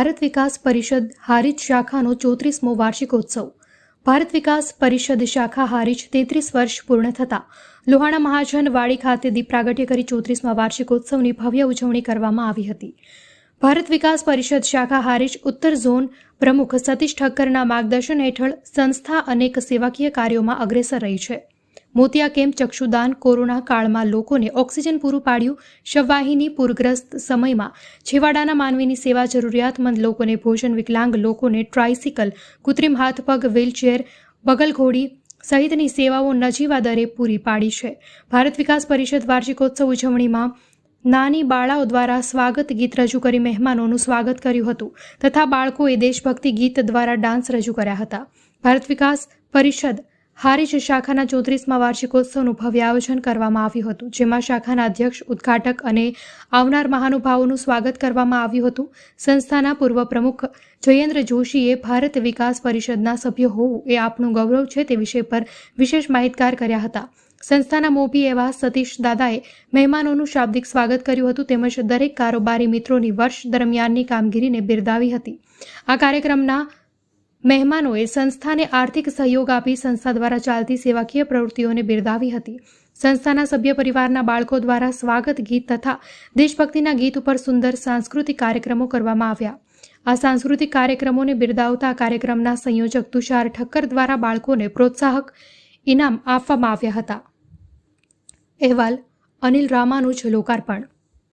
ભારત વિકાસ પરિષદ હારીજ શાખાનો 34મો વાર્ષિકોત્સવ. ભારત વિકાસ પરિષદ શાખા હારીજ 33 વર્ષ પૂર્ણ થતાં લોહાણા મહાજન વાડી ખાતે દીપ પ્રાગટ્ય કરી 34મા વાર્ષિકોત્સવની ભવ્ય ઉજવણી કરવામાં આવી હતી. ભારત વિકાસ પરિષદ શાખા હારીજ ઉત્તર ઝોન પ્રમુખ સતીશ ઠક્કરના માર્ગદર્શન હેઠળ સંસ્થા અનેક સેવાકીય કાર્યોમાં અગ્રેસર રહી છે. મોતિયા કેમ્પ, ચક્ષુદાન, કોરોના કાળમાં લોકોને ઓક્સિજન પૂરું પાડ્યું, શવવાહિની, પૂરગ્રસ્ત સમયમાં છેવાડાના માનવીની સેવા, જરૂરિયાતમંદ લોકોને ભોજન, વિકલાંગ લોકોને ટ્રાયસિકલ, કૃત્રિમ હાથ પગ, વ્હીલચેર, બગલઘોડી સહિતની સેવાઓ નજીવા દરે પૂરી પાડી છે. ભારત વિકાસ પરિષદ વાર્ષિકોત્સવ ઉજવણીમાં નાની બાળાઓ દ્વારા સ્વાગત ગીત રજૂ કરી મહેમાનોનું સ્વાગત કર્યું હતું તથા બાળકોએ દેશભક્તિ ગીત દ્વારા ડાન્સ રજૂ કર્યા હતા. ભારત વિકાસ પરિષદ હારીજ શાખાના 34મા વાર્ષિકોત્સવનું ભવ્ય આયોજન કરવામાં આવ્યું હતું, જેમાં શાખાના અધ્યક્ષ, ઉદ્ઘાટક અને આવનાર મહાનુભાવોનું સ્વાગત કરવામાં આવ્યું હતું. સંસ્થાના પૂર્વ પ્રમુખ જયેન્દ્ર જોશીએ ભારત વિકાસ પરિષદના સભ્ય હોવું એ આપણું ગૌરવ છે તે વિષય પર વિશેષ માહિતગાર કર્યા હતા. સંસ્થાના મોભી એવા સતીશ દાદાએ મહેમાનોનું શાબ્દિક સ્વાગત કર્યું હતું તેમજ દરેક કારોબારી મિત્રોની વર્ષ દરમિયાનની કામગીરીને બિરદાવી હતી. આ કાર્યક્રમના મહેમાનોએ સંસ્થાને આર્થિક સહયોગ આપી સંસ્થા દ્વારા ચાલતી સેવાકીય પ્રવૃત્તિઓને બિરદાવી હતી. સંસ્થાના સભ્ય પરિવારના બાળકો દ્વારા સ્વાગત ગીત તથા દેશભક્તિના ગીત ઉપર સુંદર સાંસ્કૃતિક કાર્યક્રમો કરવામાં આવ્યા. આ સાંસ્કૃતિક કાર્યક્રમોને બિરદાવતા કાર્યક્રમના સંયોજક તુષાર ઠક્કર દ્વારા બાળકોને પ્રોત્સાહક ઇનામ આપવામાં આવ્યા હતા. અહેવાલ અનિલ રામાનુજ, લોકાર્પણ.